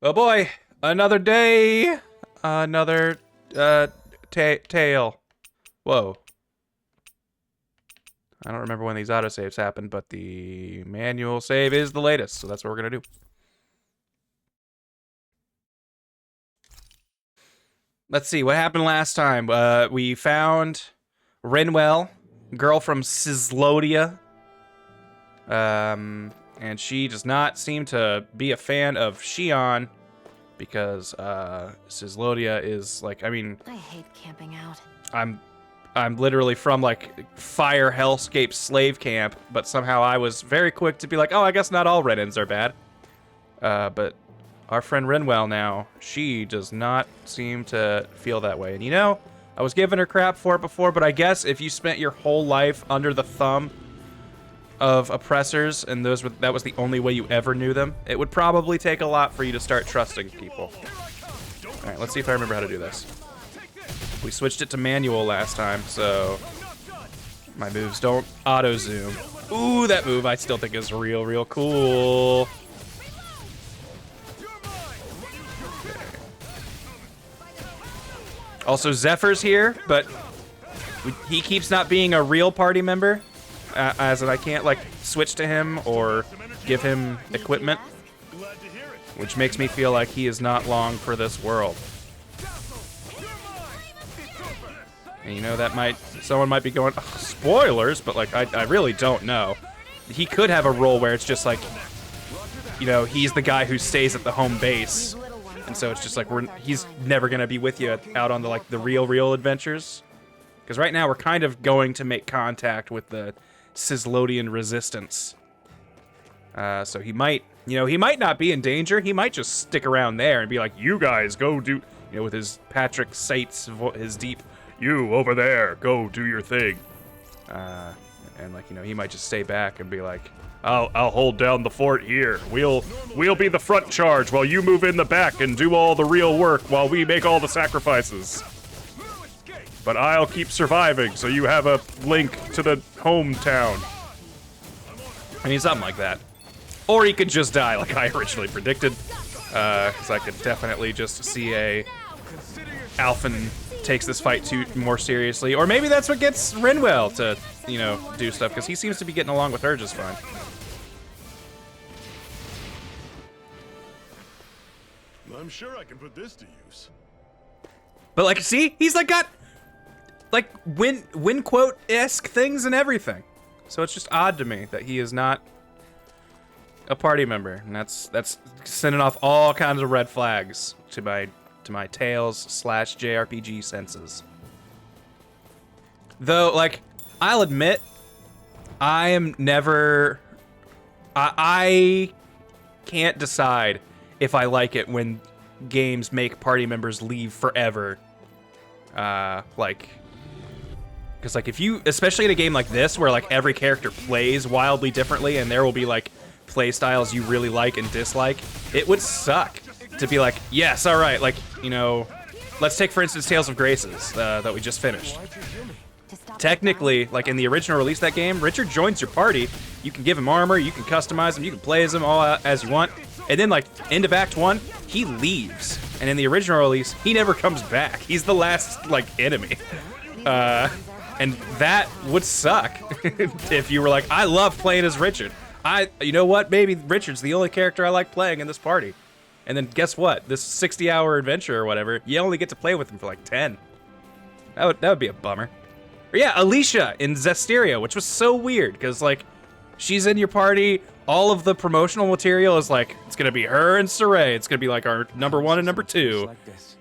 Oh boy, another day, another tale. Whoa. I don't remember when these autosaves happened, but the manual save is the latest, so that's what we're gonna do. Let's see, what happened last time? We found Rinwell, girl from Cislodia. And she does not seem to be a fan of Shion because Cislodia is like, I hate camping out. I'm literally from like fire hellscape slave camp, but somehow I was very quick to be like, oh, I guess not all Renans are bad. But our friend Rinwell now, she does not seem to feel that way. And you know, I was giving her crap for it before, but I guess if you spent your whole life under the thumb of oppressors and that was the only way you ever knew them, it would probably take a lot for you to start trusting people. All right, let's see if I remember how to do this. We switched it to manual last time, so my moves don't auto-zoom. Ooh, that move I still think is real cool. Okay. Also, Zephyr's here, but he keeps not being a real party member, as in I can't like switch to him or give him equipment, which makes me feel like he is not long for this world. And you know, someone might be going, oh, spoilers, but like, I really don't know. He could have a role where it's just like, you know, he's the guy who stays at the home base. And so it's just like, he's never gonna be with you out on the real adventures. Because right now we're kind of going to make contact with the Cislodian resistance. So he might not be in danger. He might just stick around there and be like, you guys go do, you know, with his Patrick Sates, his deep, you over there, go do your thing. And like, you know, he might just stay back and be like, I'll hold down the fort here. We'll be the front charge while you move in the back and do all the real work while we make all the sacrifices. But I'll keep surviving, so you have a link to the hometown. I mean, something like that. Or he could just die like I originally predicted. Because I could definitely just see Alphen takes this fight more seriously. Or maybe that's what gets Rinwell to, you know, do stuff, because he seems to be getting along with her just fine. I'm sure I can put this to use. But like, see, he's like got like win quote-esque things and everything. So it's just odd to me that he is not a party member, and that's sending off all kinds of red flags to my Tales/JRPG senses. Though, like, I'll admit, I can't decide if I like it when games make party members leave forever. Like, because like if you, especially in a game like this where like every character plays wildly differently and there will be like play styles you really like and dislike, it would suck to be like, yes, all right, like, you know, let's take for instance Tales of Graces that we just finished. Technically, like in the original release of that game, Richard joins your party. You can give him armor, you can customize him, you can play as him all as you want. And then like end of Act 1, he leaves. And in the original release, he never comes back. He's the last like enemy. And that would suck if you were like, I love playing as Richard. You know what? Maybe Richard's the only character I like playing in this party. And then guess what? This 60-hour adventure or whatever, you only get to play with him for like 10. That would be a bummer. Or yeah, Alicia in Zestiria, which was so weird because like she's in your party. All of the promotional material is like, it's gonna be her and Saray. It's gonna be like our number 1 and number 2.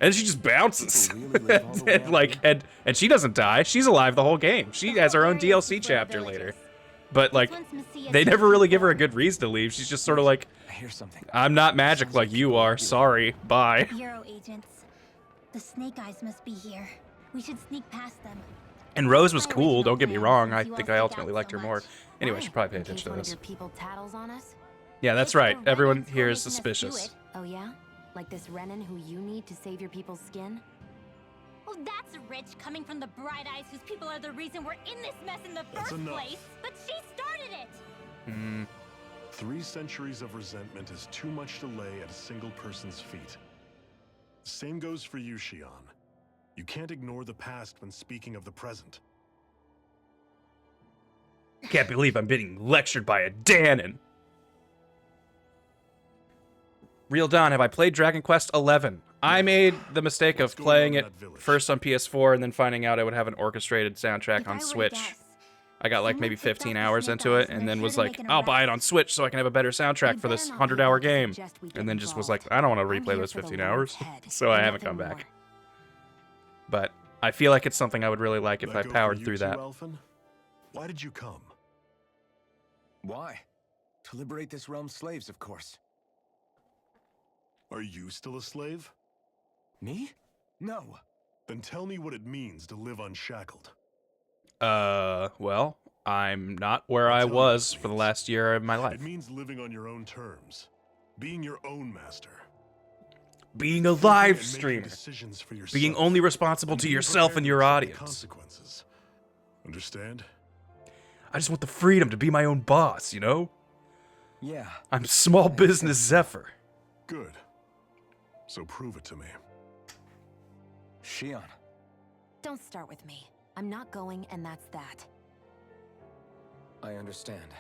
And she just bounces. and she doesn't die. She's alive the whole game. She has her own DLC chapter later. But like, they never really give her a good reason to leave. She's just sort of like, I'm not magic like you are. Sorry. Bye. Bureau agents. The Snake Eyes must be here. We should sneak past them. And Rose was cool, don't get me wrong. I think I ultimately liked her more. Anyway, I should probably pay attention to this. Yeah, that's right. Everyone here is suspicious. Oh yeah? Like this Renan who you need to save your people's skin? Well, that's rich coming from the Bright Eyes whose people are the reason we're in this mess in the first place. But she started it! 3 centuries of resentment is too much to lay at a single person's feet. Same goes for you, Shion. You can't ignore the past when speaking of the present. Can't believe I'm being lectured by a Danon. Real Don, have I played Dragon Quest XI? I made the mistake of playing it first on PS4 and then finding out I would have an orchestrated soundtrack on Switch. I got like maybe 15 hours into it and then was like, I'll buy it on Switch so I can have a better soundtrack for this 100-hour game. And then just was like, I don't want to replay those 15 hours. So I haven't come back. But I feel like it's something I would really like if I powered through that. Why did you come? Why? To liberate this realm's slaves, of course. Are you still a slave? Me? No. Then tell me what it means to live unshackled. Well, I'm not where I was for the last year of my life. It means living on your own terms. Being your own master. Being a live streamer. Being only responsible to yourself and your audience. Consequences. Understand? I just want the freedom to be my own boss, you know? Yeah. I'm small business Zephyr. Good. So prove it to me. Shion. Don't start with me. I'm not going, and that's that. I understand.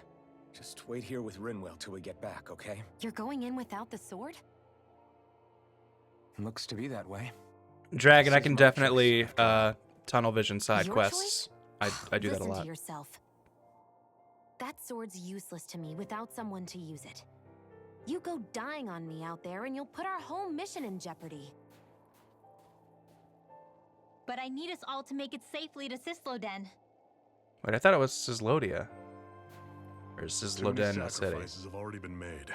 Just wait here with Rinwell till we get back, okay? You're going in without the sword? Looks to be that way. Dragon, I can definitely tunnel vision side Your quests. I do that a Listen lot. to yourself. That sword's useless to me without someone to use it. You go dying on me out there and you'll put our whole mission in jeopardy. But I need us all to make it safely to Sisloden. Wait, I thought it was Sislodia. Or Too many Sisloden City. sacrifices have already been made.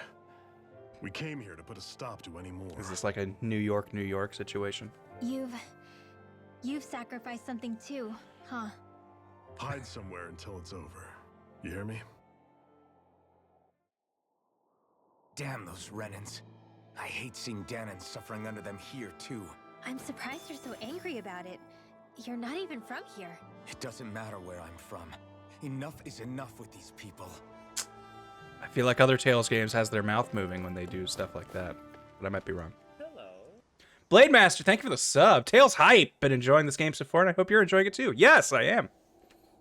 We came here to put a stop to any more. Is this like a New York situation? You've sacrificed something too, huh? Hide somewhere until it's over. You hear me? Damn those Renans. I hate seeing Danon suffering under them here, too. I'm surprised you're so angry about it. You're not even from here. It doesn't matter where I'm from. Enough is enough with these people. I feel like other Tales games has their mouth moving when they do stuff like that. But I might be wrong. Hello. Blade Master, thank you for the sub. Tales hype. Been enjoying this game so far, and I hope you're enjoying it too. Yes, I am.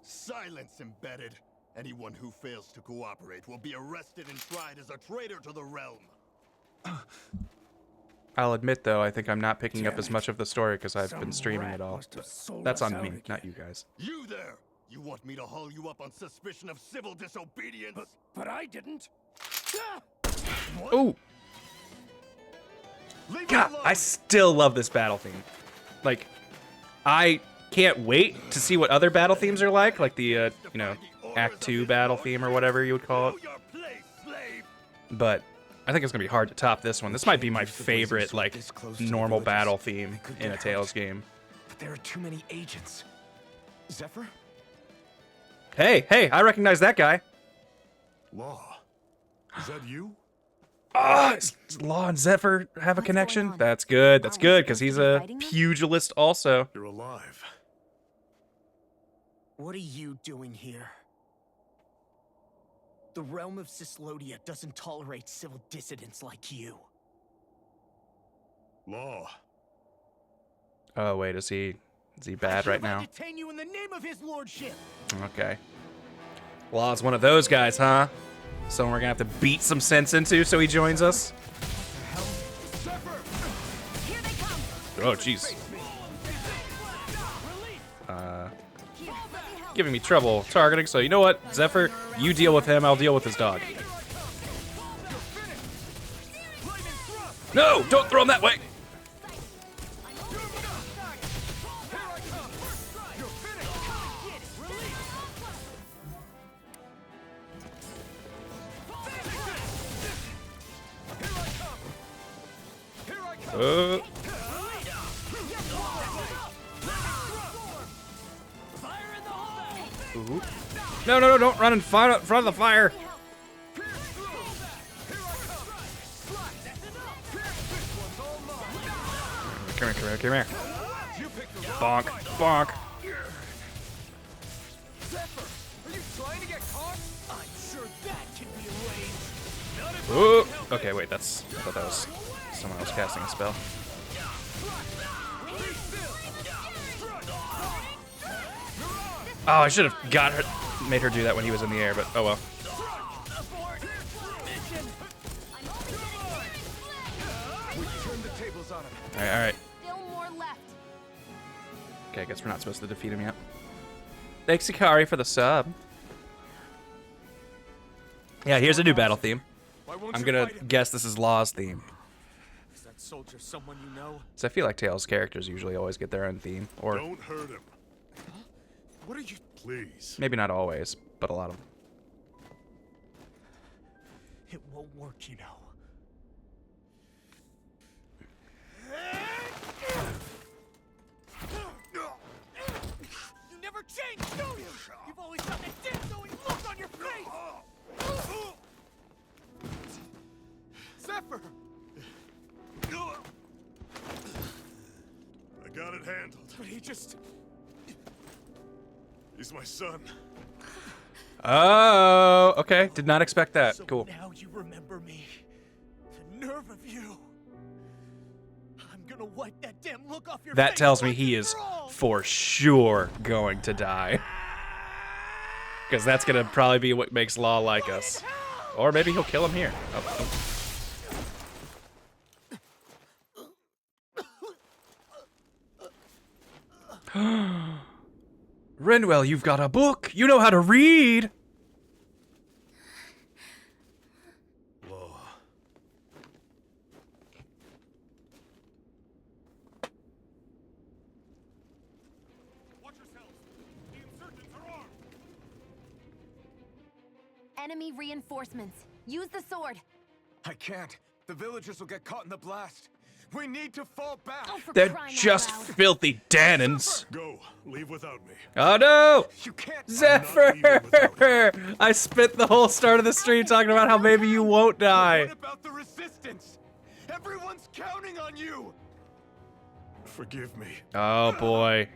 Silence, embedded. Anyone who fails to cooperate will be arrested and tried as a traitor to the realm. I'll admit, though, I think I'm not picking up as much of the story because I've been streaming it all. That's on me, not you guys. You there! You want me to haul you up on suspicion of civil disobedience? But I didn't. Ooh! God, I still love this battle theme. Like, I can't wait to see what other battle themes are like the, you know, Act 2 battle theme or whatever you would call it. But I think it's gonna be hard to top this one. This might be my favorite, like, normal battle theme in a Tales game. But there are too many agents. Zephyr? Hey, I recognize that guy. Law. Is that you? Ah, Law and Zephyr have a connection? That's good, because he's a pugilist also. You're alive. What are you doing here? The realm of Sislodia doesn't tolerate civil dissidents like you. Law. Oh, wait, is he bad right now? Detain you in the name of his lordship. Okay. Law's one of those guys, huh? Someone we're gonna have to beat some sense into so he joins us? Here they come. Oh, jeez. Giving me trouble targeting, so you know what? Zephyr, you deal with him, I'll deal with his dog. No! Don't throw him that way! Ooh. No, don't run in front of the fire. Come here. Bonk. Zephyr, are you trying to get caught? I'm sure that can be arranged. Ooh. Okay, wait, I thought that was someone else casting a spell. Oh, I should have made her do that when he was in the air, but oh well. Alright. Still more left. Okay, I guess we're not supposed to defeat him yet. Thanks, Ikari, for the sub. Yeah, here's a new battle theme. I'm gonna guess this is Law's theme. Is that soldier someone you know? So I feel like Tails' characters usually always get their own theme. Or Don't hurt him. What are you? Please. maybe not always, but a lot of them. It won't work, you know. You never change, do you? You've always got that damn-knowing look on your face! Zephyr! I got it handled. But he just... He's my son. Oh, okay. Did not expect that. So Cool. now you remember me. The nerve of you. I'm gonna wipe that damn look off your That face tells me once he and is for all. for sure going to die. Because that's going to probably be what makes Law like us. Or maybe he'll kill him here. Oh. Rinwell, you've got a book. You know how to read. Law. Watch yourselves. The insurgents are armed. Enemy reinforcements. Use the sword. I can't. The villagers will get caught in the blast. We need to fall back. Oh, for They're crying out just loud. filthy Danons. Go. Leave without me. Oh no! You can't. Zephyr! I spent the whole start of the stream talking about how maybe you won't die. What about the resistance? Everyone's counting on you. Forgive me. Oh boy.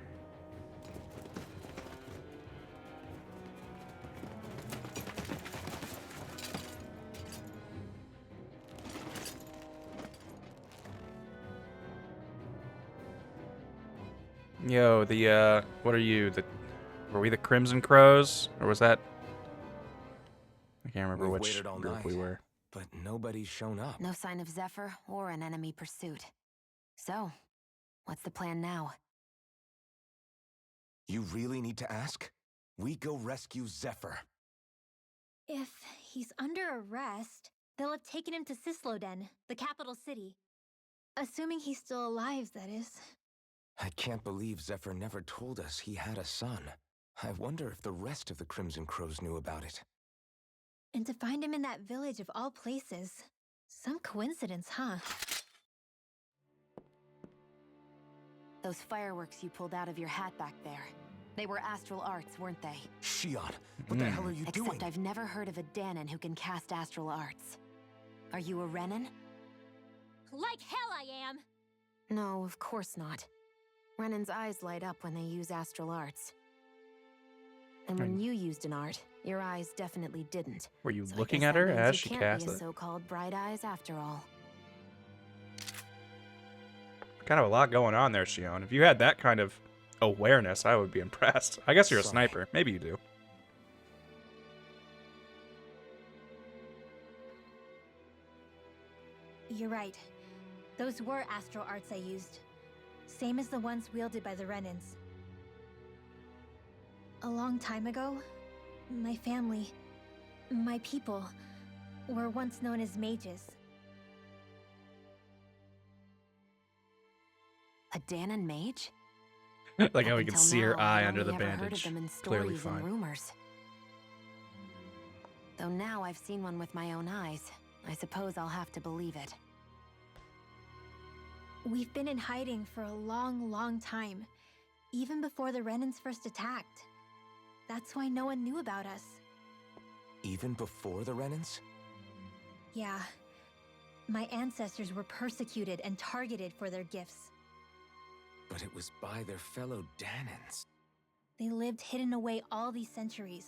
Yo, what are you? Were we the Crimson Crows? Or was that? I can't remember We've which waited all group night. we were. But nobody's shown up. No sign of Zephyr or an enemy pursuit. So, what's the plan now? You really need to ask? We go rescue Zephyr. If he's under arrest, they'll have taken him to Cisloden, the capital city. Assuming he's still alive, that is. I can't believe Zephyr never told us he had a son. I wonder if the rest of the Crimson Crows knew about it. And to find him in that village of all places. Some coincidence, huh? Those fireworks you pulled out of your hat back there. They were astral arts, weren't they? Shion, what the hell are you doing? Except I've never heard of a Danon who can cast astral arts. Are you a Renan? Like hell I am! No, of course not. Renan's eyes light up when they use astral arts. And when you used an art, your eyes definitely didn't. Were you So I looking guess at that her means as you she can't cast be a it? so-called bright eyes after all. Kind of a lot going on there, Shion. If you had that kind of awareness, I would be impressed. I guess you're a Sorry. sniper. Maybe you do. You're right. Those were astral arts I used. Same as the ones wielded by the Renans. A long time ago, my family, my people, were once known as mages. A Danon mage? Like how Up we can until see her now, eye I'd under the only ever heard of bandage. them in Clearly stories and fine. rumors. Though now I've seen one with my own eyes, I suppose I'll have to believe it. We've been in hiding for a long, long time. Even before the Renans first attacked. That's why no one knew about us. Even before the Renans? Yeah. My ancestors were persecuted and targeted for their gifts. But it was by their fellow Danons. They lived hidden away all these centuries.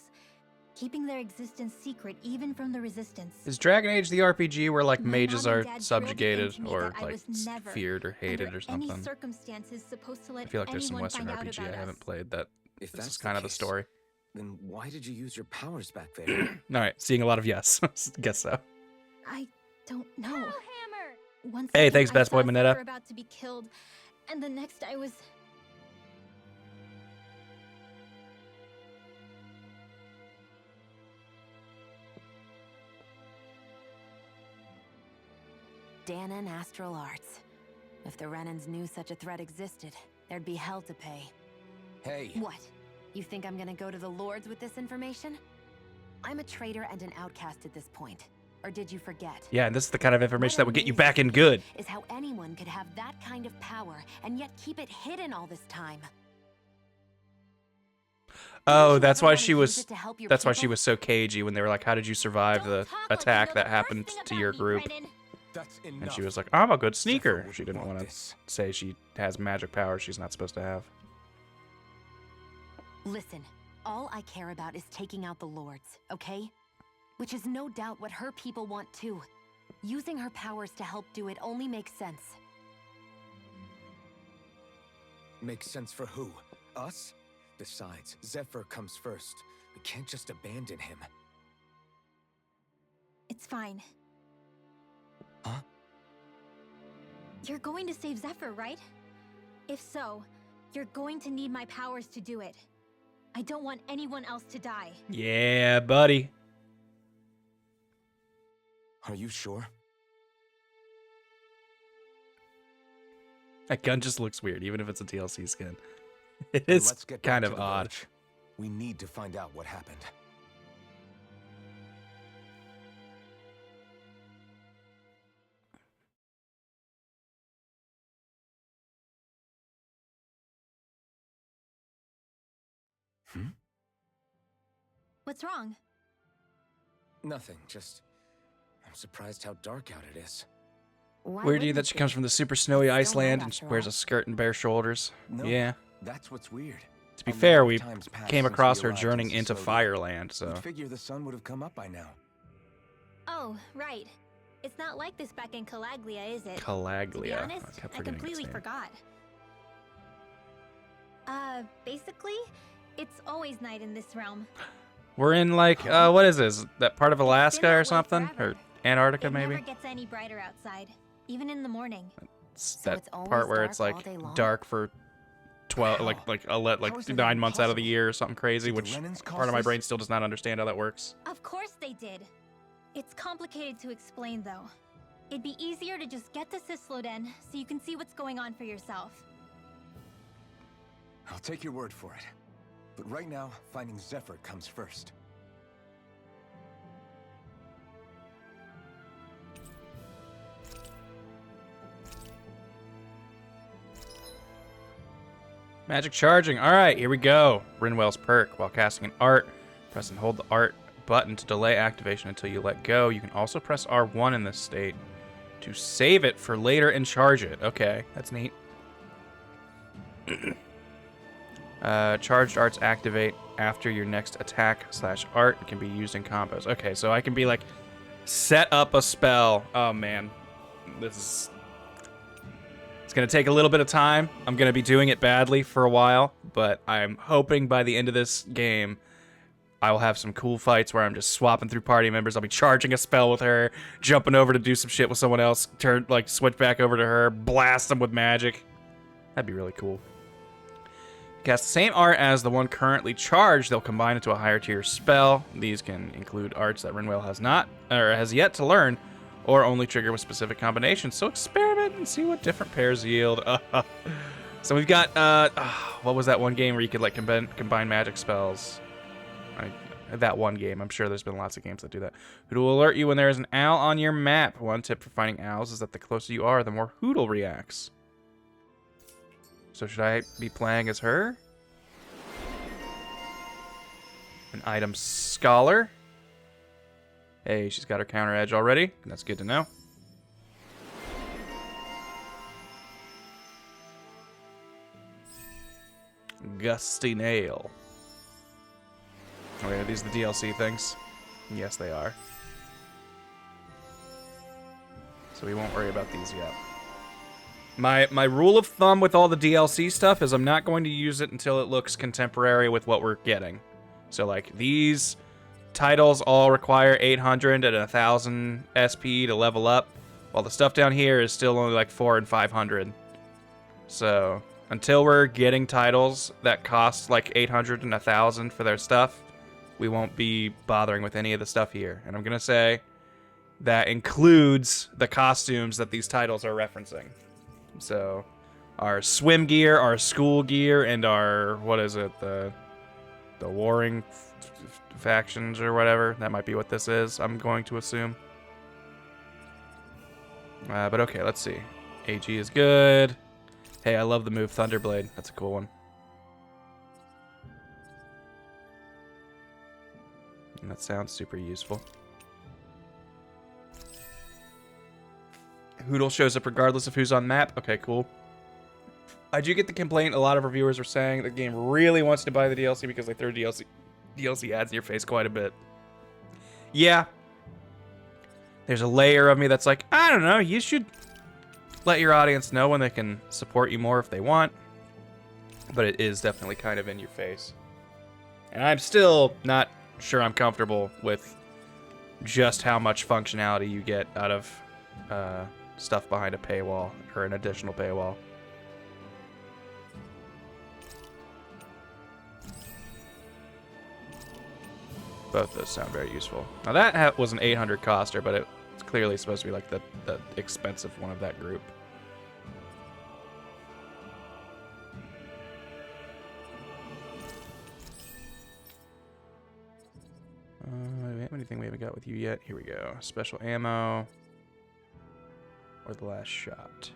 keeping their existence secret even from the resistance. Is Dragon Age the RPG where like My mages mom are and dad drilled it subjugated into me or that I like was never, feared or hated under or something? any circumstances, supposed to let I feel like there's some anyone Western find out RPG about I haven't us. played that If this is that's kind of the case, story. then why did you use your powers back there? All right, seeing a lot of yes. Guess so. I don't know. Hammer! One Hey, second thanks, I Best Boy saw Minetta. Zephyr about to be killed, and the next I was. Danon Astral Arts. If the Renans knew such a threat existed, there'd be hell to pay. Hey, What? You think I'm gonna go to the Lords with this information? I'm a traitor and an outcast at this point. Or did you forget? Yeah, and this is the kind of information What that would get you amazes back in me good. Is how anyone could have that kind of power and yet keep it hidden all this time. Oh, Didn't you that's ever why wanna she use was. it to help your That's why she people? was so cagey when they were like, "How did you survive the Don't talk like you attack know that the happened first thing to about your me, group?" Brennan. that's enough. And she was like, "I'm a good sneaker." Zephyr She didn't wouldn't want to this. say she has magic powers she's not supposed to have. Listen, all I care about is taking out the Lords, okay? Which is no doubt what her people want too. Using her powers to help do it only makes sense. Makes sense for who? Us? Besides, Zephyr comes first. We can't just abandon him. It's fine. Huh? You're going to save Zephyr, right? If so, you're going to need my powers to do it. I don't want anyone else to die. Yeah, buddy. Are you sure? That gun just looks weird, even if it's a DLC skin. It Then is let's get back kind to of the odd. village. We need to find out what happened. What's wrong? Nothing, just... I'm surprised how dark out it is. Why Weird to you wouldn't that it she be? comes from the super snowy It's still Iceland night and after wears all. a skirt and bare shoulders. No, Yeah. that's what's weird. To be A lot fair, of we time's passed came since across we her arrived journeying in into Sislodia. Fireland, so. You'd figure the sun would have come up by now. Oh, right. It's not like this back in Calaglia, is it? To be Calaglia. honest, I kept I forgetting its completely name. forgot. Basically, it's always night in this realm. We're in like, what is this? That part of been Alaska that or way something? forever. Or Antarctica, It maybe? never gets any brighter outside, even in the morning. It's So that it's always part where dark it's like all day long? dark for 12, Wow. like How is that 9 even months out of the possible? year or something crazy, Did the which Renans part cause of my this? brain still does not understand how that works. Of course they did. It's complicated to explain, though. It'd be easier to just get to Sisloden so you can see what's going on for yourself. I'll take your word for it. But right now, finding Zephyr comes first. Magic charging. All right, here we go. Rinwell's perk. While casting an art, press and hold the art button to delay activation until you let go. You can also press R1 in this state to save it for later and charge it. Okay, that's neat. Charged arts activate after your next attack/art. It can be used in combos. Okay, so I can be like, set up a spell. Oh man, this is... It's going to take a little bit of time. I'm going to be doing it badly for a while, but I'm hoping by the end of this game, I will have some cool fights where I'm just swapping through party members. I'll be charging a spell with her, jumping over to do some shit with someone else, switch back over to her, blast them with magic. That'd be really cool. Cast the same art as the one currently charged. They'll combine into a higher tier spell. These can include arts that Rinwell has yet to learn, or only trigger with specific combinations. So experiment and see what different pairs yield. So we've got, what was that one game where you could like combine magic spells? That one game. I'm sure there's been lots of games that do that. Hootle will alert you when there is an owl on your map. One tip for finding owls is that the closer you are, the more Hootle reacts. So should I be playing as her? An item scholar. Hey, she's got her counter edge already. That's good to know. Gusty nail. Wait, are these the DLC things? Yes, they are. So we won't worry about these yet. My rule of thumb with all the DLC stuff is I'm not going to use it until it looks contemporary with what we're getting. So, like, these titles all require 800 and 1,000 SP to level up, while the stuff down here is still only like 400 and 500. So, until we're getting titles that cost like 800 and 1,000 for their stuff, we won't be bothering with any of the stuff here. And I'm going to say that includes the costumes that these titles are referencing. So, our swim gear, our school gear, and our, what is it, the warring factions or whatever. That might be what this is, I'm going to assume. But okay, let's see. AG is good. Hey, I love the move Thunderblade. That's a cool one. And that sounds super useful. Hoodle shows up regardless of who's on map. Okay, cool. I do get the complaint a lot of reviewers are saying the game really wants to buy the DLC because they throw DLC ads in your face quite a bit. Yeah. There's a layer of me that's like, I don't know, you should let your audience know when they can support you more if they want. But it is definitely kind of in your face. And I'm still not sure I'm comfortable with just how much functionality you get out of stuff behind a paywall or an additional paywall. Both those sound very useful. Now that was an 800 coster, but it's clearly supposed to be like the expensive one of that group. Do we have anything we haven't got with you yet? Here we go. Special ammo. Or the last shot.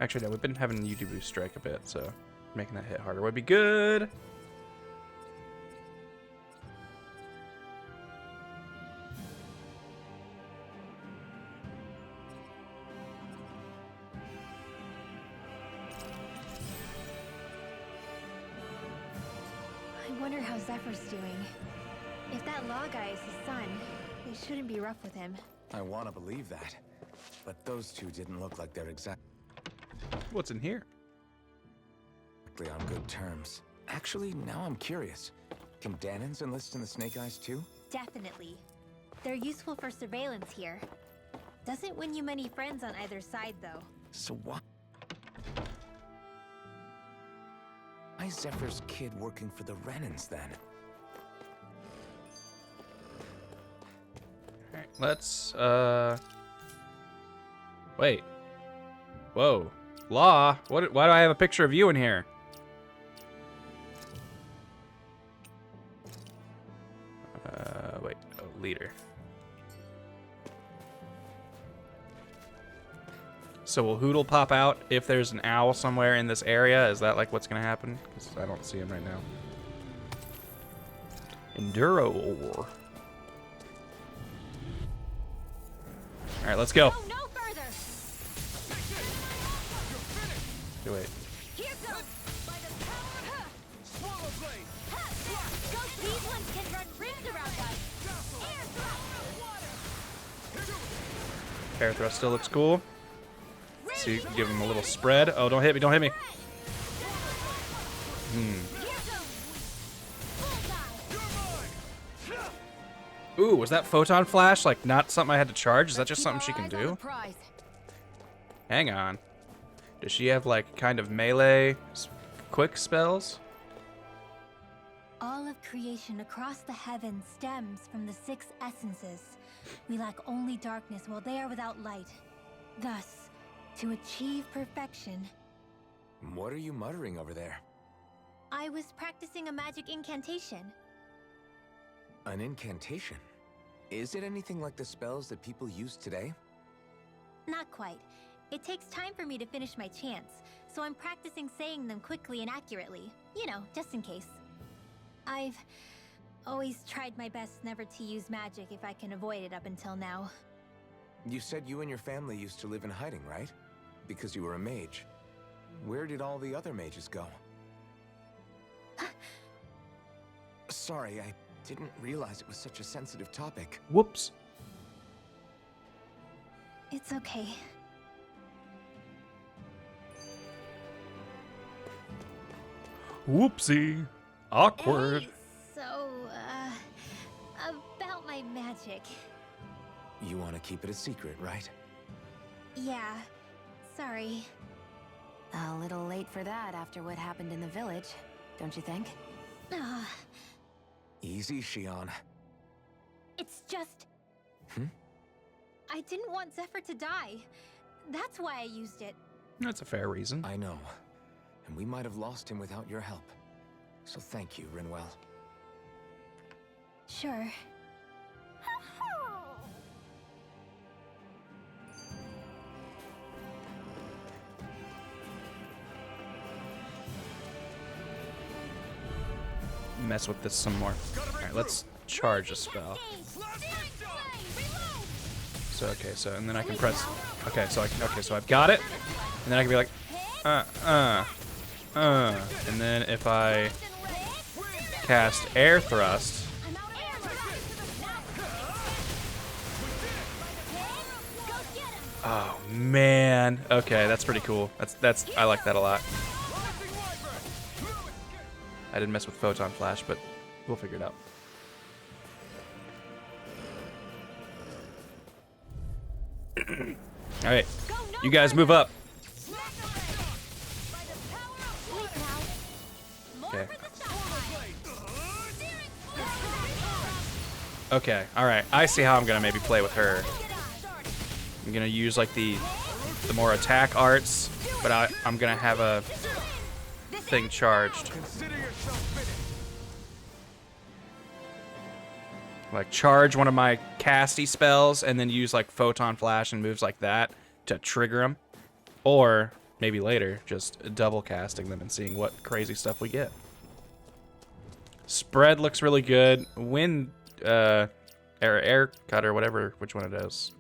Actually, no, we've been having you boost strike a bit, so making that hit harder would be good. I wonder how Zephyr's doing. If that law guy is his son, they shouldn't be rough with him. I want to believe that. But those two didn't look like they're exactly What's in here? on good terms. Actually, now I'm curious. Can Danons enlist in the Snake Eyes too? Definitely. They're useful for surveillance here. Doesn't win you many friends on either side, though. So why is Zephyr's kid working for the Renans then? Alright, let's, wait. Whoa. Law? Why do I have a picture of you in here? Wait. Oh, leader. So will Hoodle pop out if there's an owl somewhere in this area? Is that like what's gonna happen? Because I don't see him right now. Enduro. Alright, let's go. Go no further! Okay, wait. Here goes! By the power of Swallow blade! These ones can run rings around us! Air thrust! Air thrust still looks cool. See, give him a little spread. Oh, don't hit me, don't hit me. Ooh, was that photon flash like not something I had to charge? Is that just something she can do? Hang on. Does she have like kind of melee quick spells? All of creation across the heavens stems from the 6 essences. We lack only darkness while they are without light. Thus, to achieve perfection, What are you muttering over there? I was practicing a magic incantation. An incantation? Is it anything like the spells that people use today? Not quite. It takes time for me to finish my chants, so I'm practicing saying them quickly and accurately. You know, just in case. I've always tried my best never to use magic if I can avoid it up until now. You said you and your family used to live in hiding, right? Because you were a mage. Where did all the other mages go? sorry. I didn't realize it was such a sensitive topic. Whoops. It's okay. Whoopsie. Awkward. Hey, so, about my magic. You want to keep it a secret, right? Yeah, sorry. A little late for that after what happened in the village, don't you think? Ugh, Easy, Shion. it's just... Hmm? I didn't want Zephyr to die. That's why I used it. That's a fair reason. I know. And we might have lost him without your help. So thank you, Rinwell. Sure. Mess with this some more. Alright, let's charge a spell. So okay, so and then I can press. Okay, so so I've got it, and then I can be like, and then if I cast air thrust, oh man, okay, that's pretty cool. That's I like that a lot. I didn't mess with photon flash, but we'll figure it out. All right, you guys move up. Okay. Okay. All right. I see how I'm gonna maybe play with her. I'm gonna use like the more attack arts, but I'm gonna have a thing charged. Like charge one of my casty spells and then use like photon flash and moves like that to trigger them, or maybe later just double casting them and seeing what crazy stuff we get. Spread looks really good. Wind air cut or whatever, which one it is.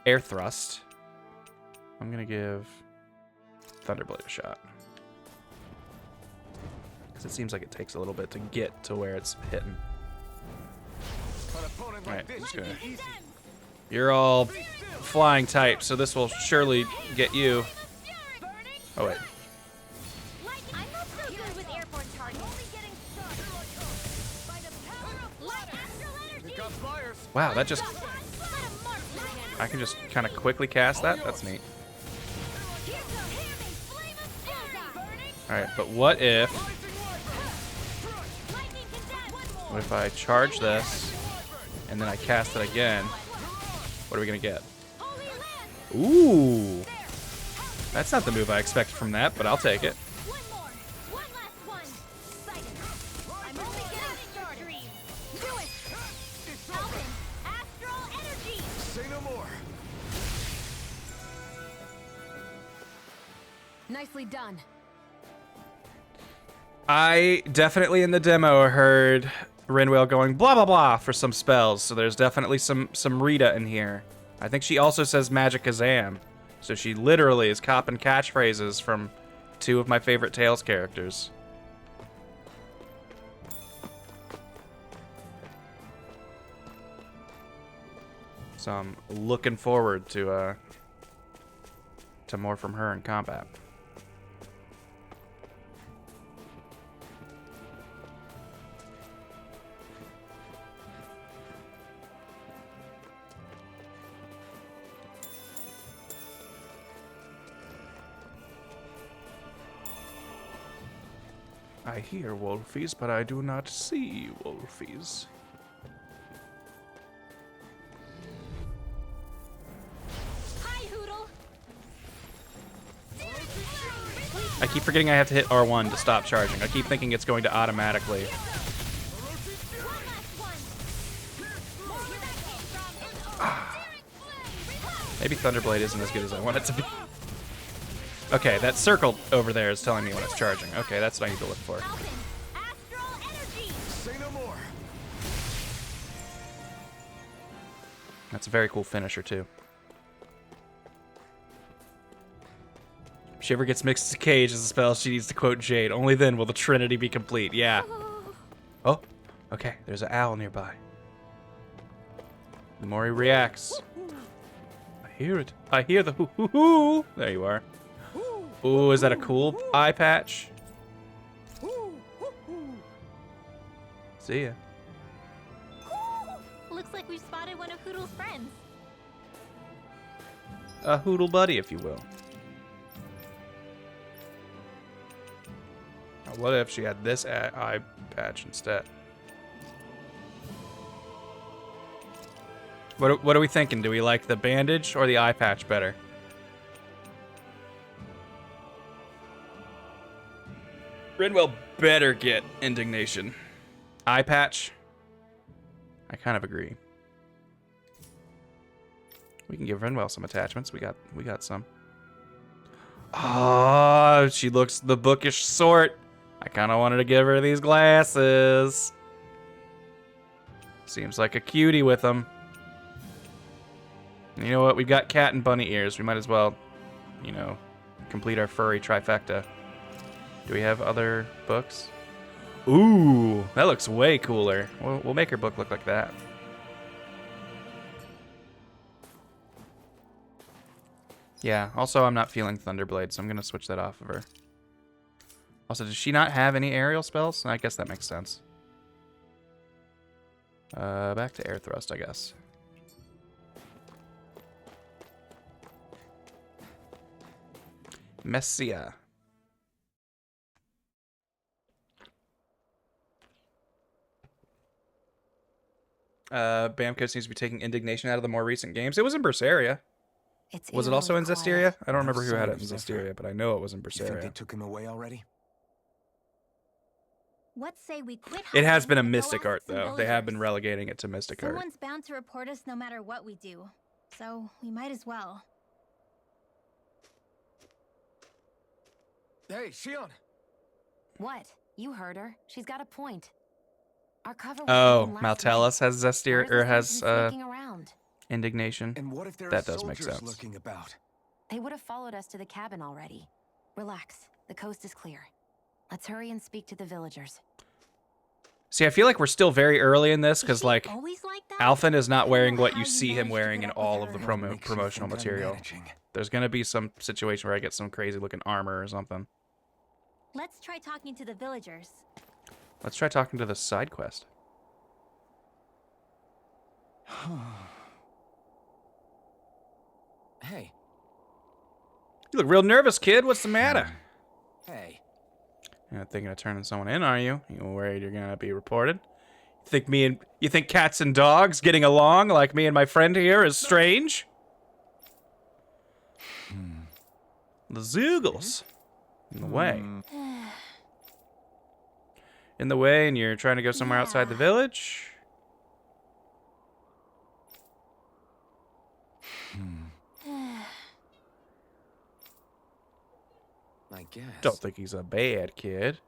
Air thrust. I'm gonna give Thunderblade a shot. It seems like it takes a little bit to get to where it's hitting. Alright, I'm just gonna... You're all flying type, so this will surely get you. Oh wait. I'm not so good with airborne targets. Only getting stuck. By the power of light astral energy. Wow, that just... I can just kind of quickly cast that? That's neat. Alright, but what if... What if I charge this, and then I cast it again? What are we gonna get? Ooh! That's not the move I expected from that, but I'll take it. One last one. I'm only getting started. Do it. Alvin, astral energy. Say no more. Nicely done. I definitely in the demo heard Rinwell going blah blah blah for some spells, so there's definitely some Rita in here. I think she also says Magikazam, so she literally is copping catchphrases from two of my favorite Tales characters. So I'm looking forward to more from her in combat. I hear wolfies, but I do not see wolfies. Hi, Hoodle. I keep forgetting I have to hit R1 to stop charging. I keep thinking it's going to automatically. Maybe Thunderblade isn't as good as I want it to be. Okay, that circle over there is telling me when it's charging. Okay, that's what I need to look for. Say no more. That's a very cool finisher, too. If she ever gets mixed to Cage as a spell, she needs to quote Jade. Only then will the Trinity be complete. Yeah. Oh, okay. There's an owl nearby. The more he reacts. I hear it. I hear the hoo-hoo-hoo. There you are. Ooh, is that a cool eye patch? See ya. Looks like we've spotted one of Hoodle's friends. A Hoodle buddy, if you will. Now, what if she had this eye patch instead? What are we thinking? Do we like the bandage or the eye patch better? Rinwell better get indignation. Eye patch? I kind of agree. We can give Rinwell some attachments. We got some. Oh, she looks the bookish sort. I kind of wanted to give her these glasses. Seems like a cutie with them. You know what? We've got cat and bunny ears. We might as well, you know, complete our furry trifecta. Do we have other books? Ooh, that looks way cooler. We'll make her book look like that. Yeah, also I'm not feeling Thunderblade, so I'm going to switch that off of her. Also, does she not have any aerial spells? I guess that makes sense. Back to Air Thrust, I guess. Messia. Bamco seems to be taking indignation out of the more recent games. It was in Berseria. Was it also in Zestiria? I don't remember who had it in Zestiria, but I know it was in You think Berseria. they took him away already? What say we quit It has hiding been a and go Mystic ask Art, some though. They have been villagers? relegating it to Mystic Art. Someone's bound to report us no matter what we do. So, we might as well. Hey, Shion! What? You heard her. She's got a point. Our cover was Oh, hidden last Maltellus has night. Zestiria, Where's or this has person sneaking around? indignation. And what if there That are does make soldiers sense. looking about? They would have followed us to the cabin already. Relax. The coast is clear. Let's hurry and speak to the villagers. See, I feel like we're still very early in this, Is because, she like, always like that? Alphen is I not don't wearing know what how you you see him managed to wearing get in up with all of her. the What makes you promotional think I'm material. managing? There's going to be some situation where I get some crazy looking armor or something. Let's try talking to the villagers. Let's try talking to the side quest. Hey, You look real nervous, kid. What's the matter? hey. You're not thinking of turning someone in, are you? You worried you're gonna be reported? You think cats and dogs getting along like me and my friend here is strange? The Zoogles. In the way. In the way, and you're trying to go somewhere outside the village? I guess. Don't think he's a bad kid.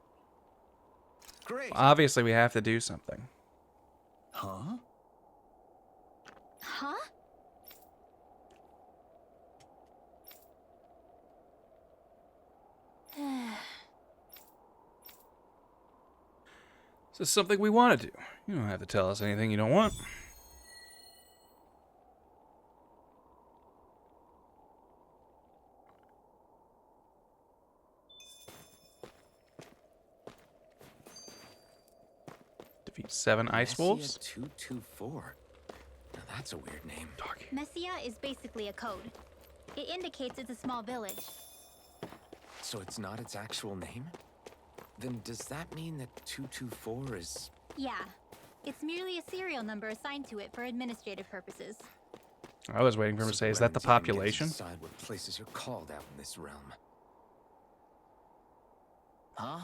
Great. Obviously, we have to do something. Huh? Huh? This is something we want to do. You don't have to tell us anything you don't want. Defeat 7 ice wolves. 224. Now that's a weird name. Messia is basically a code. It indicates it's a small village. So it's not its actual name? Then does that mean that 224 is... Yeah. It's merely a serial number assigned to it for administrative purposes. I was waiting for him to say, is that the population? Decide what places are called out in this realm. Huh?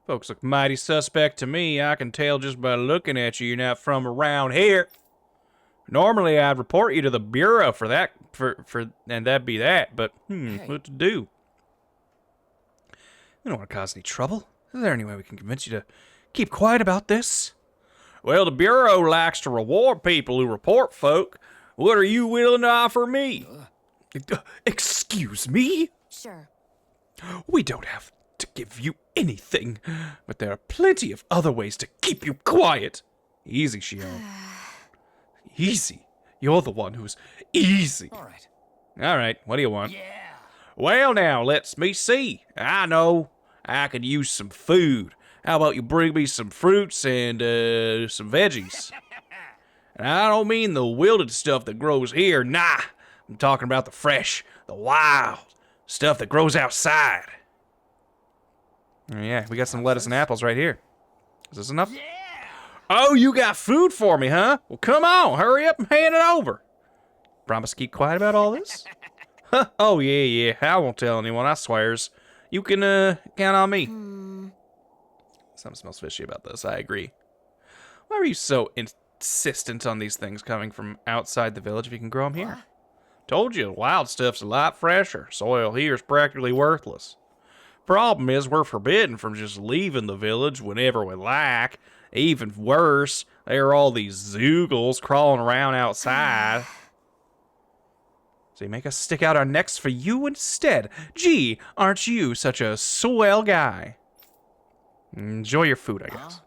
Folks look mighty suspect to me. I can tell just by looking at you you're not from around here. Normally I'd report you to the bureau for that, and that'd be that, but Hey. what to do? We don't want to cause any trouble. Is there any way we can convince you to keep quiet about this? Well, the bureau likes to reward people who report folk. What are you willing to offer me? Excuse me? Sure. We don't have to give you anything, but there are plenty of other ways to keep you quiet. Easy, Shion. Easy. You're the one who's easy. All right. All right, what do you want? Yeah. Well, now, let's me see. I know. I could use some food. How about you bring me some fruits and some veggies? And I don't mean the wilted stuff that grows here. Nah. I'm talking about the fresh, the wild stuff that grows outside. Yeah, we got some lettuce and apples right here. Is this enough? Yeah. Oh, you got food for me, huh? Well, come on, hurry up and hand it over. Promise to keep quiet about all this? Huh? Oh, yeah. I won't tell anyone, I swears. You can, count on me. Something smells fishy about this, I agree. Why are you so insistent on these things coming from outside the village if you can grow them here? Told you, wild stuff's a lot fresher. Soil here's practically worthless. Problem is, we're forbidden from just leaving the village whenever we like. Even worse, there are all these zoogles crawling around outside. So you make us stick out our necks for you instead. Gee, aren't you such a swell guy? Enjoy your food, I guess.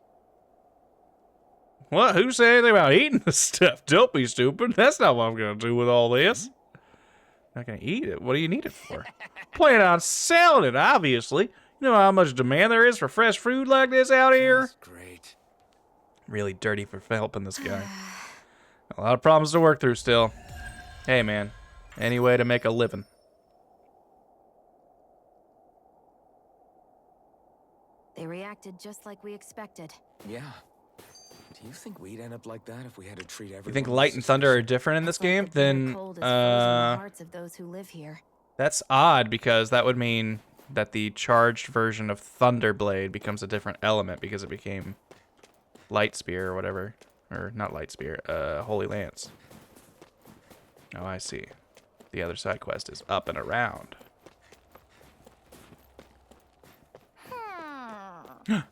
What? Who said anything about eating this stuff? Don't be stupid. That's not what I'm going to do with all this. Not going to eat it? What do you need it for? Plan on selling it, obviously. You know how much demand there is for fresh food like this out here? That's great. Really dirty for helping this guy. A lot of problems to work through still. Hey, man. Any way to make a living. They reacted just like we expected. Yeah. Do you think we'd end up like that if we had to treat everyone? You think light and thunder are different in this It's like game? the bitter Then, cold is frozen in the hearts of those who live here. that's odd because that would mean that the charged version of Thunderblade becomes a different element because it became Light Spear or whatever. Or not Light Spear, Holy Lance. Oh, I see. The other side quest is up and around. An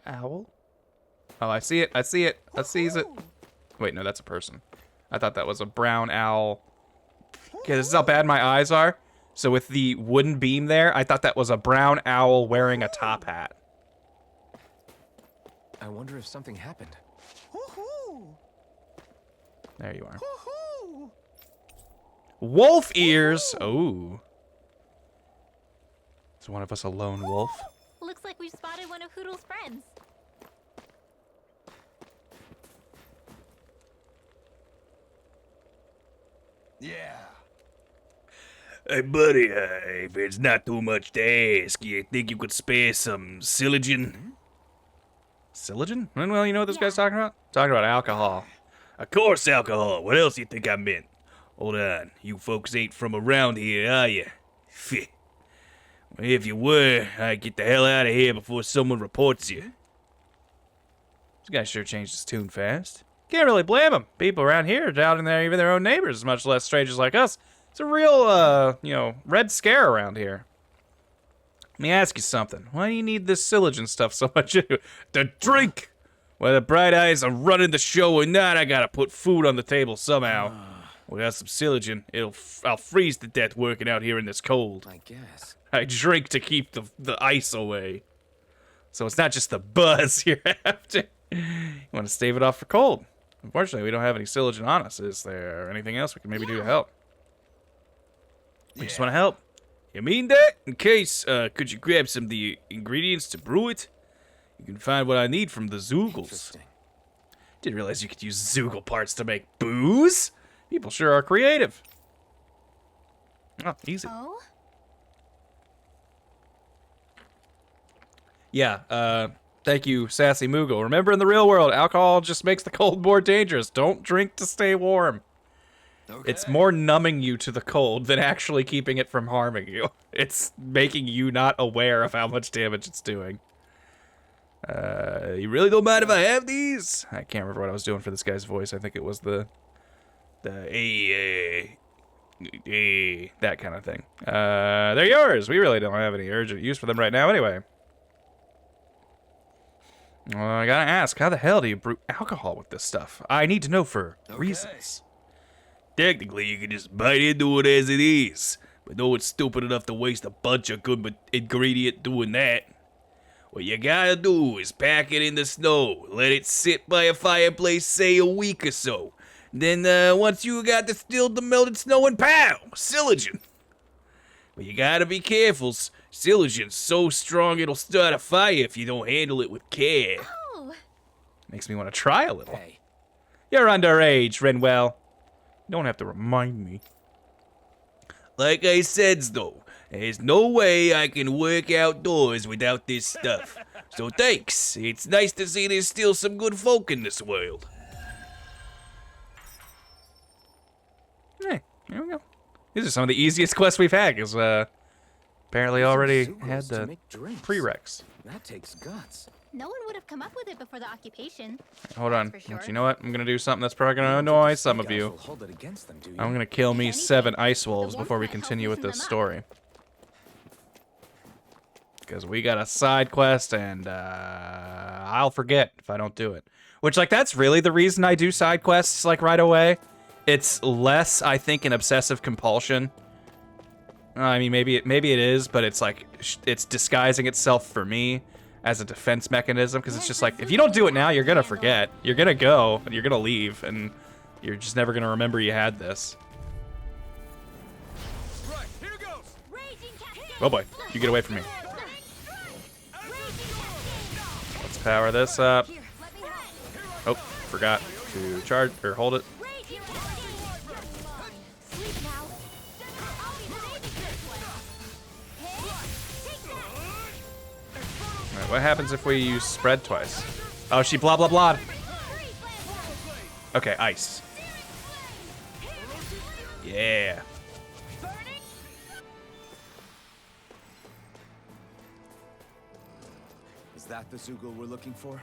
owl? Oh, I see it. I see it. I sees it. Wait, no, that's a person. I thought that was a brown owl. Okay, this is how bad my eyes are. So with the wooden beam there, I thought that was a brown owl wearing a top hat. I wonder if something happened. There you are. Wolf ears! Oh. Is one of us a lone wolf? Looks like we've spotted one of Hoodle's friends. Yeah. Hey, buddy, if it's not too much to ask, you think you could spare some silogen? Silogen? Well, you know what this guy's talking about? Talking about alcohol. Of course, alcohol. What else you think I meant? Hold on. You folks ain't from around here, are you? Well, if you were, I'd get the hell out of here before someone reports you. This guy sure changed his tune fast. Can't really blame him. People around here are doubting even their own neighbors, much less strangers like us. It's a real, red scare around here. Let me ask you something. Why do you need this silogen stuff so much? To drink! Whether bright eyes are running the show or not, I gotta put food on the table somehow. Without some silogen, I'll freeze to death working out here in this cold. I guess. I drink to keep the ice away. So it's not just the buzz you're after. You want to stave it off for cold. Unfortunately, we don't have any silogen on us. Is there anything else we can maybe do to help? We just want to help. You mean that? In case, could you grab some of the ingredients to brew it? You can find what I need from the zoogles. Interesting. Didn't realize you could use zoogle parts to make booze. People sure are creative. Oh, easy. Oh? Yeah, thank you, Sassy Moogle. Remember, in the real world, alcohol just makes the cold more dangerous. Don't drink to stay warm. Okay. It's more numbing you to the cold than actually keeping it from harming you. It's making you not aware of how much damage it's doing. You really don't mind if I have these? I can't remember what I was doing for this guy's voice. I think it was the that kind of thing. They're yours. We really don't have any urgent use for them right now anyway. Well, I gotta ask, how the hell do you brew alcohol with this stuff? I need to know for reasons. Technically, you can just bite into it as it is, but no one's stupid enough to waste a bunch of good ingredient doing that. What you gotta do is pack it in the snow, let it sit by a fireplace, say a week or so. Then once you got distilled the melted snow and pow, silogen. But you gotta be careful. Silogen's so strong it'll start a fire if you don't handle it with care. Oh, Makes me want to try a little. Hey, You're underage, Rinwell. You don't have to remind me. Like I said, though, there's no way I can work outdoors without this stuff. So thanks. It's nice to see there's still some good folk in this world. Hey, there we go. These are some of the easiest quests we've had, because apparently already Sugars had to the make drinks. prereqs. That takes guts. no one would have come up with it before the occupation. Hold on. That's for sure. You know what? I'm going to do something that's probably going to You don't think annoy the some snake of eyes you. will hold it against them, do you? I'm going to kill me anything, 7 ice the wolves warmth before we might help continue with loosen this them up. story. Because we got a side quest, and I'll forget if I don't do it. Which, like, that's really the reason I do side quests, like, right away. It's less, I think, an obsessive compulsion. I mean, maybe it is, but it's like, it's disguising itself for me as a defense mechanism, because it's just like, if you don't do it now, you're gonna forget. You're gonna go, and you're gonna leave, and you're just never gonna remember you had this. Right, here goes! Raging cascade. Oh boy, you get away from me. Let's power this up. Here, let me help. Oh, forgot to charge, or hold it. Raging cascade. Sleep now. I'll be the babysitter one. Hey, take that. Alright, what happens if we use spread twice? Oh, she blah blah blah. Okay, ice. Yeah. Is that the Zoogle we're looking for?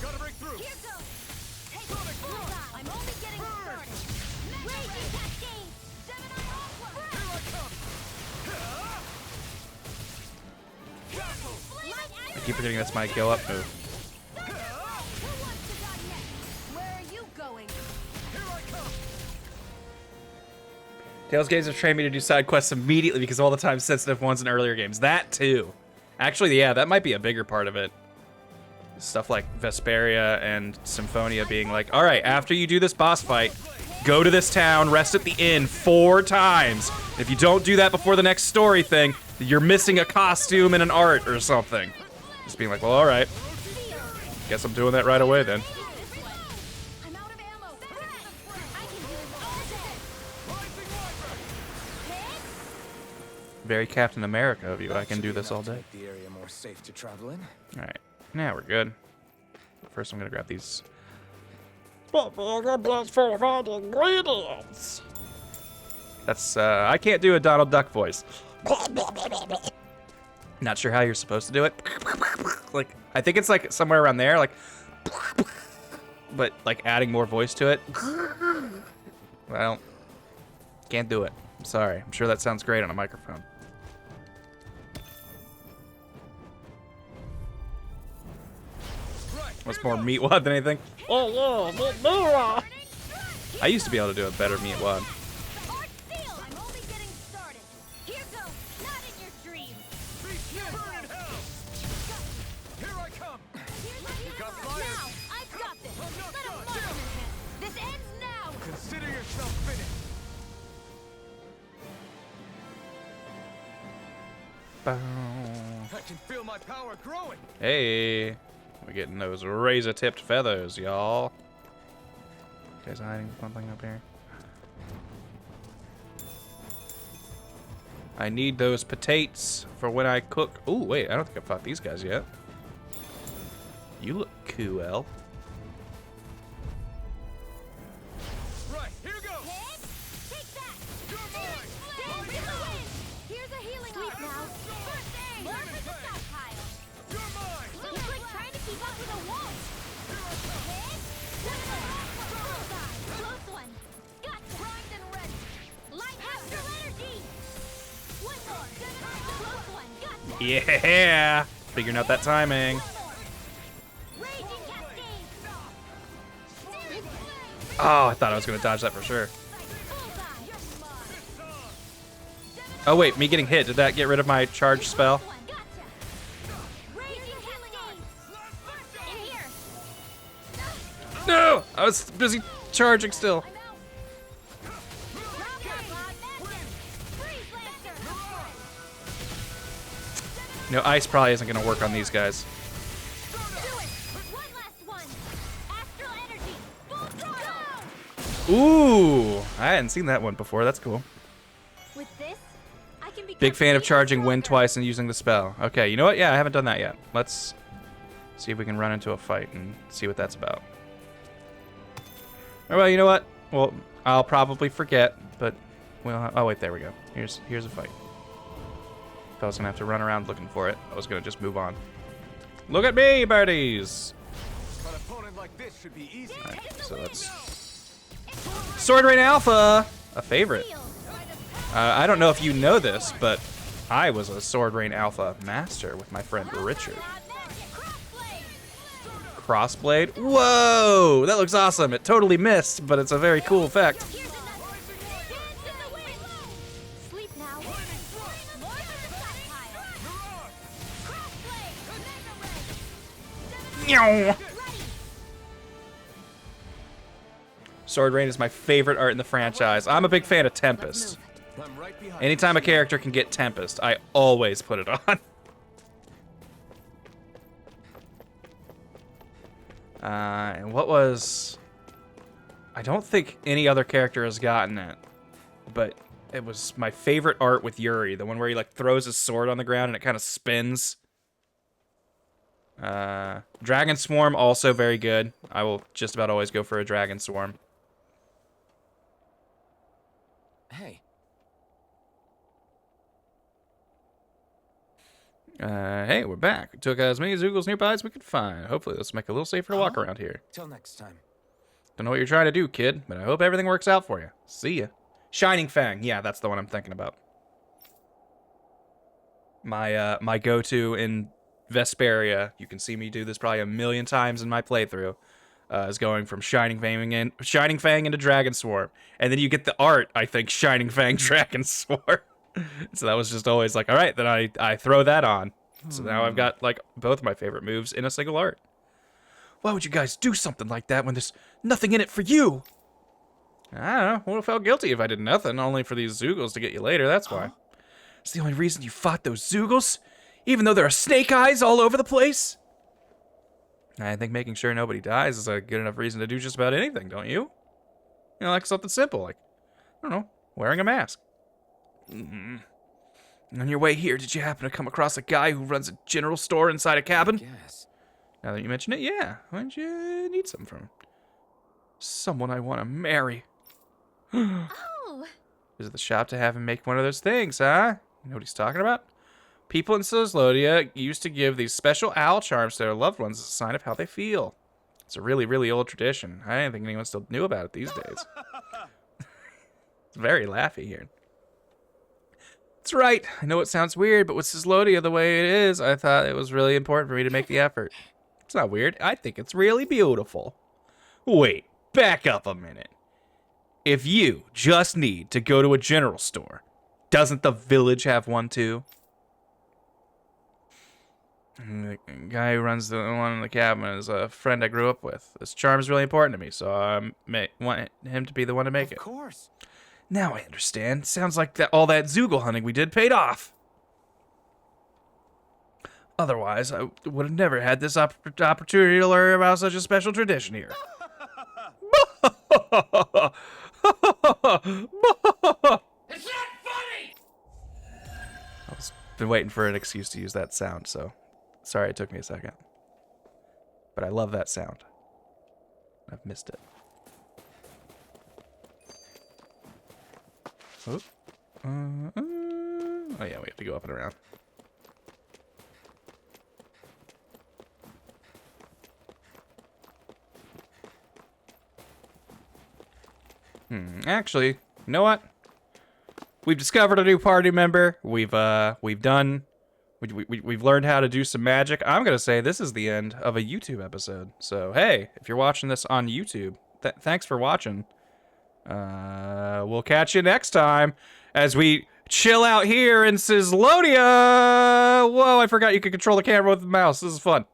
Gotta break through! Here goes. Take it. I'm only getting started. Raging cascade. Gemini Aqua. Here I come! I keep forgetting that's my go up move. Where are you going? Here I come! Tales games have trained me to do side quests immediately because of all the time-sensitive ones in earlier games. That, too. Actually, yeah, that might be a bigger part of it. Stuff like Vesperia and Symphonia being like, all right, after you do this boss fight, go to this town, rest at the inn 4 times. If you don't do that before the next story thing, you're missing a costume and an art or something. Just being like, well, all right. Guess I'm doing that right away then. I'm out of ammo. I can do this all day. Rising Wyvern! Very Captain America of you. I can Should do be this enough all to day. make the area more safe to travel in. All right. Now we're good. First, I'm going to grab these. That's, I can't do a Donald Duck voice. Not sure how you're supposed to do it. Like, I think it's like somewhere around there, like, but like adding more voice to it. Well, can't do it. I'm sorry. I'm sure that sounds great on a microphone. What's more meat wad than anything? I used to be able to do a better meat wad. Art steel. I'm only getting started. Here goes. Not in your dreams. Burn in hell! Here I come! got fire? Now, I've got this. I'm not Let him done. march in your head. This ends now. Consider yourself finished! I can feel my power growing! Hey, we're getting those razor-tipped feathers, y'all. You guys hiding something up here? I need those potatoes for when I cook. Oh, wait, I don't think I've fought these guys yet. You look cool, elf. Right, here goes! Take that. You're mine! Dance in the wind. Here's a healing Sleep art. now. First aid. Learn from the stockpile. You're mine! It's like trying to keep up with a wolf. Close one. Gotcha. Primed and ready. Light astral energy. One more. Close one. Gotcha. Yeah, figuring out that timing. Raging cascade. Oh, I thought I was going to dodge that for sure. Oh, wait. Me getting hit. Did that get rid of my charge spell? No! I was busy charging still. No, ice probably isn't going to work on these guys. Ooh, I hadn't seen that one before. That's cool. With this, I can become Big fan of even charging wind stronger. twice and using the spell. Okay, you know what? Yeah, I haven't done that yet. Let's see if we can run into a fight and see what that's about. Oh, well, you know what? Well, I'll probably forget, but well, oh wait, there we go. Here's a fight. If I was gonna have to run around looking for it, I was gonna just move on. Look at me, birdies! An opponent like this should be easy. Alright, so that's Sword Rain Alpha, a favorite. I don't know if you know this, but I was a Sword Rain Alpha master with my friend Richard. Crossblade? Whoa! That looks awesome. It totally missed, but it's a very cool effect. Sleep now. Meow. Sword Rain is my favorite art in the franchise. I'm a big fan of Tempest. I'm right behind Anytime a character can get Tempest, I always put it on. And what was... I don't think any other character has gotten it, but it was my favorite art with Yuri, the one where he like throws his sword on the ground and it kind of spins. Dragon Swarm, also very good. I will just about always go for a Dragon Swarm. Hey, Hey, we're back. We took as many Zoogles nearby as we could find. Hopefully this will make it a little safer to walk around here. till next time. Don't know what you're trying to do, kid, but I hope everything works out for you. See ya. Shining Fang. Yeah, that's the one I'm thinking about. My go-to in Vesperia, you can see me do this probably a million times in my playthrough, is going from Shining Fang into Dragon Swarm. And then you get the art, I think, Shining Fang Dragon Swarm. So that was just always like, all right, then I throw that on. So now I've got like both my favorite moves in a single art. Why would you guys do something like that when there's nothing in it for you? I don't know. I would have felt guilty if I did nothing, only for these Zoogles to get you later, that's why. It's the only reason you fought those Zoogles? Even though there are snake eyes all over the place? I think making sure nobody dies is a good enough reason to do just about anything, don't you? You know, like something simple, like, I don't know, wearing a mask. On your way here, did you happen to come across a guy who runs a general store inside a cabin? Yes. Now that you mention it, yeah. Why don't you need something from him? Someone I want to marry. Oh, Visit the shop to have him make one of those things, huh? You know what he's talking about? People in Soslodia used to give these special owl charms to their loved ones as a sign of how they feel. It's a really, really old tradition. I didn't think anyone still knew about it these days. It's very laughy here. That's right. I know it sounds weird, but with Soslodia the way it is, I thought it was really important for me to make the effort. It's not weird. I think it's really beautiful. Wait, back up a minute. If you just need to go to a general store, doesn't the village have one too? The guy who runs the one in the cabin is a friend I grew up with. This charm is really important to me, so I want him to be the one to make it. Of course. Now I understand. Sounds like all that Zoogle hunting we did paid off. Otherwise, I would have never had this opportunity to learn about such a special tradition here. It's not funny! I've been waiting for an excuse to use that sound, so sorry it took me a second. But I love that sound. I've missed it. Oh, oh yeah, we have to go up and around. Actually, you know what? We've discovered a new party member. We've learned how to do some magic. I'm gonna say this is the end of a YouTube episode. So hey, if you're watching this on YouTube, thanks for watching. We'll catch you next time as we chill out here in Cislonia. Whoa, I forgot you could control the camera with the mouse. This is fun.